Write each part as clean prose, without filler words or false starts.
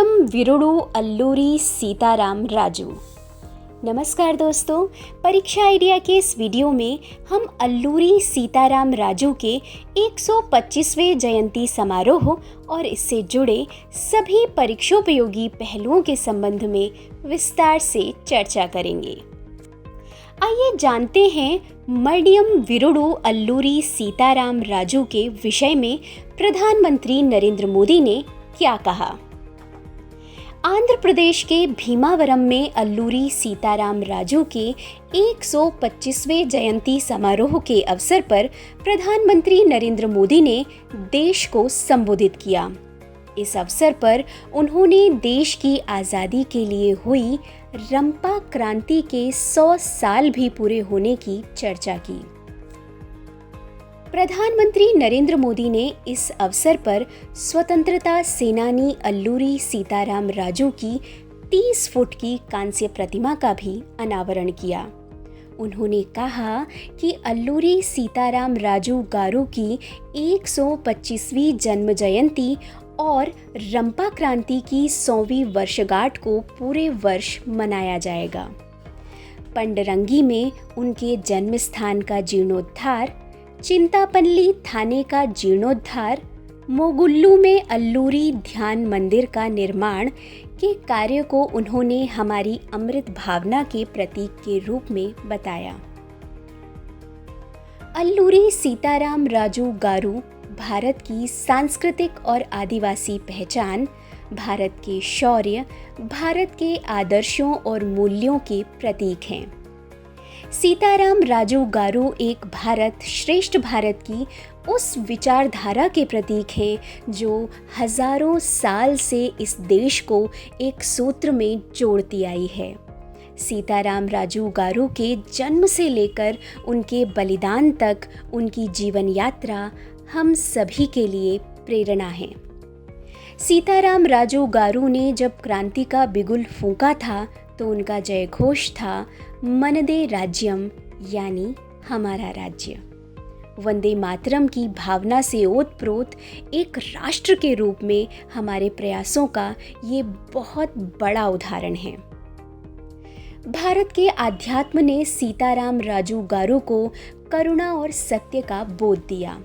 मण्यम वीरुडु अल्लूरी सीताराम राजू। नमस्कार दोस्तों, परीक्षा आइडिया के इस वीडियो में हम अल्लूरी सीताराम राजू के 125वें जयंती समारोह और इससे जुड़े सभी परीक्षोपयोगी पहलुओं के संबंध में विस्तार से चर्चा करेंगे। आइए जानते हैं मण्यम वीरुडु अल्लूरी सीताराम राजू के विषय में प्रधानमंत्री नरेंद्र मोदी ने क्या कहा। आंध्र प्रदेश के भीमावरम में अल्लूरी सीताराम राजू के 125वें जयंती समारोह के अवसर पर प्रधानमंत्री नरेंद्र मोदी ने देश को संबोधित किया। इस अवसर पर उन्होंने देश की आज़ादी के लिए हुई रंपा क्रांति के 100 साल भी पूरे होने की चर्चा की। प्रधानमंत्री नरेंद्र मोदी ने इस अवसर पर स्वतंत्रता सेनानी अल्लूरी सीताराम राजू की 30 फुट की कांस्य प्रतिमा का भी अनावरण किया। उन्होंने कहा कि अल्लूरी सीताराम राजू गारू की 125वीं जन्म जयंती और रंपा क्रांति की 100वीं वर्षगांठ को पूरे वर्ष मनाया जाएगा। पंडरंगी में उनके जन्म स्थान का जीर्णोद्धार, चिंतापल्ली थाने का जीर्णोद्धार, मोगुल्लू में अल्लूरी ध्यान मंदिर का निर्माण के कार्य को उन्होंने हमारी अमृत भावना के प्रतीक के रूप में बताया। अल्लूरी सीताराम राजू गारू भारत की सांस्कृतिक और आदिवासी पहचान, भारत के शौर्य, भारत के आदर्शों और मूल्यों के प्रतीक हैं। सीताराम राजू गारू एक भारत श्रेष्ठ भारत की उस विचारधारा के प्रतीक हैं जो हजारों साल से इस देश को एक सूत्र में जोड़ती आई है। सीताराम राजू गारू के जन्म से लेकर उनके बलिदान तक उनकी जीवन यात्रा हम सभी के लिए प्रेरणा है। सीताराम राजू गारू ने जब क्रांति का बिगुल फूंका था तो उनका जय घोष था मनदे राज्यम, यानी हमारा राज्य। वंदे मातरम की भावना से ओतप्रोत एक राष्ट्र के रूप में हमारे प्रयासों का ये बहुत बड़ा उदाहरण है। भारत के आध्यात्म ने सीताराम राजू गारू को करुणा और सत्य का बोध दिया,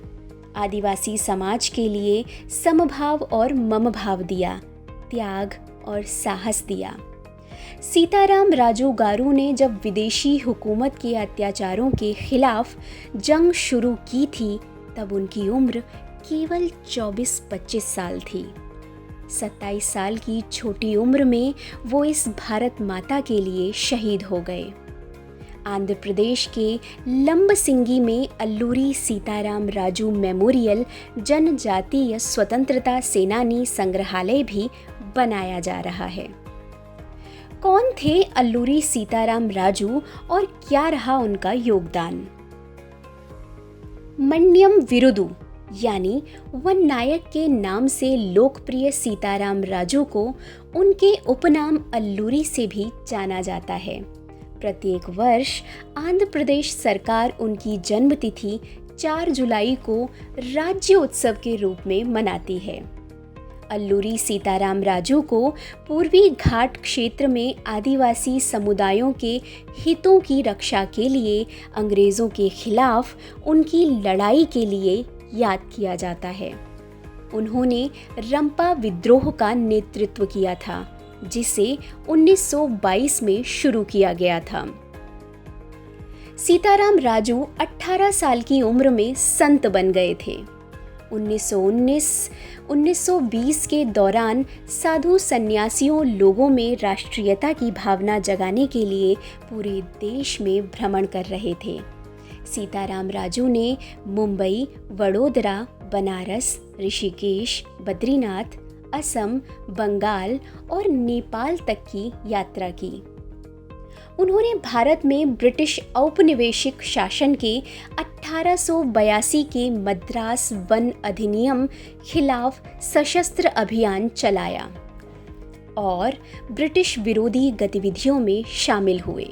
आदिवासी समाज के लिए समभाव और ममभाव दिया, त्याग और साहस दिया। सीताराम राजू गारू ने जब विदेशी हुकूमत के अत्याचारों के खिलाफ जंग शुरू की थी तब उनकी उम्र केवल 24-25 साल थी। 27 साल की छोटी उम्र में वो इस भारत माता के लिए शहीद हो गए। आंध्र प्रदेश के लंबसिंगी में अल्लूरी सीताराम राजू मेमोरियल जनजातीय स्वतंत्रता सेनानी संग्रहालय भी बनाया जा रहा है। कौन थे अल्लूरी सीताराम राजू और क्या रहा उनका योगदान। मण्यम वीरुडु यानी वन नायक के नाम से लोकप्रिय सीताराम राजू को उनके उपनाम अल्लूरी से भी जाना जाता है। प्रत्येक वर्ष आंध्र प्रदेश सरकार उनकी जन्मतिथि 4 जुलाई को राज्य उत्सव के रूप में मनाती है। अल्लूरी सीताराम राजू को पूर्वी घाट क्षेत्र में आदिवासी समुदायों के हितों की रक्षा के लिए अंग्रेज़ों के खिलाफ उनकी लड़ाई के लिए याद किया जाता है। उन्होंने रंपा विद्रोह का नेतृत्व किया था, जिसे 1922 में शुरू किया गया था। सीताराम राजू 18 साल की उम्र में संत बन गए थे। 1919-1920 के दौरान साधु सन्यासियों लोगों में राष्ट्रीयता की भावना जगाने के लिए पूरे देश में भ्रमण कर रहे थे। सीताराम राजू ने मुंबई, वडोदरा, बनारस, ऋषिकेश, बद्रीनाथ, असम, बंगाल और नेपाल तक की यात्रा की। उन्होंने भारत में ब्रिटिश औपनिवेशिक शासन के 1882 के मद्रास वन अधिनियम खिलाफ सशस्त्र अभियान चलाया और ब्रिटिश विरोधी गतिविधियों में शामिल हुए।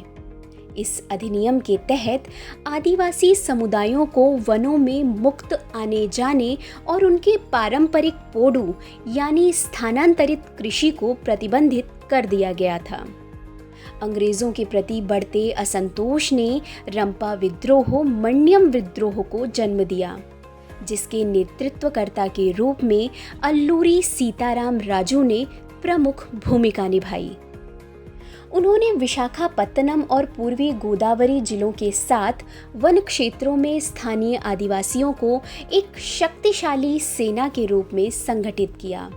इस अधिनियम के तहत आदिवासी समुदायों को वनों में मुक्त आने जाने और उनके पारंपरिक पोडू यानी स्थानांतरित कृषि को प्रतिबंधित कर दिया गया था। अंग्रेजों के प्रति बढ़ते असंतोष ने रंपा विद्रोह मण्यम विद्रोह को जन्म दिया, जिसके नेतृत्वकर्ता के रूप में अल्लूरी सीताराम राजू ने प्रमुख भूमिका निभाई। उन्होंने विशाखापत्तनम और पूर्वी गोदावरी जिलों के साथ वन क्षेत्रों में स्थानीय आदिवासियों को एक शक्तिशाली सेना के रूप में संगठित किया।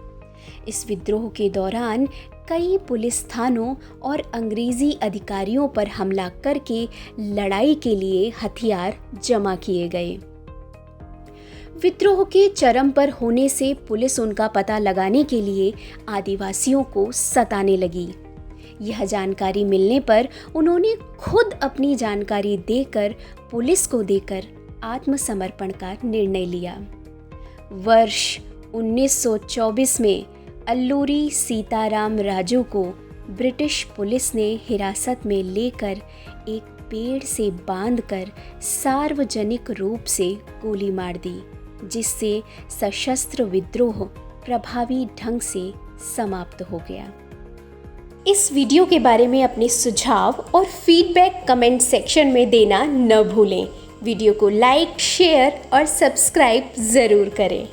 इस विद्रोह के दौरान कई पुलिस थानों और अंग्रेजी अधिकारियों पर हमला करके लड़ाई के लिए हथियार जमा किए गए। विद्रोह के चरम पर होने से पुलिस उनका पता लगाने के लिए आदिवासियों को सताने लगी। यह जानकारी मिलने पर उन्होंने खुद अपनी जानकारी देकर पुलिस को देकर आत्मसमर्पण का निर्णय लिया। वर्ष 1924 में अल्लूरी सीताराम राजू को ब्रिटिश पुलिस ने हिरासत में लेकर एक पेड़ से बांधकर सार्वजनिक रूप से गोली मार दी, जिससे सशस्त्र विद्रोह प्रभावी ढंग से समाप्त हो गया। इस वीडियो के बारे में अपने सुझाव और फीडबैक कमेंट सेक्शन में देना न भूलें। वीडियो को लाइक, शेयर और सब्सक्राइब ज़रूर करें।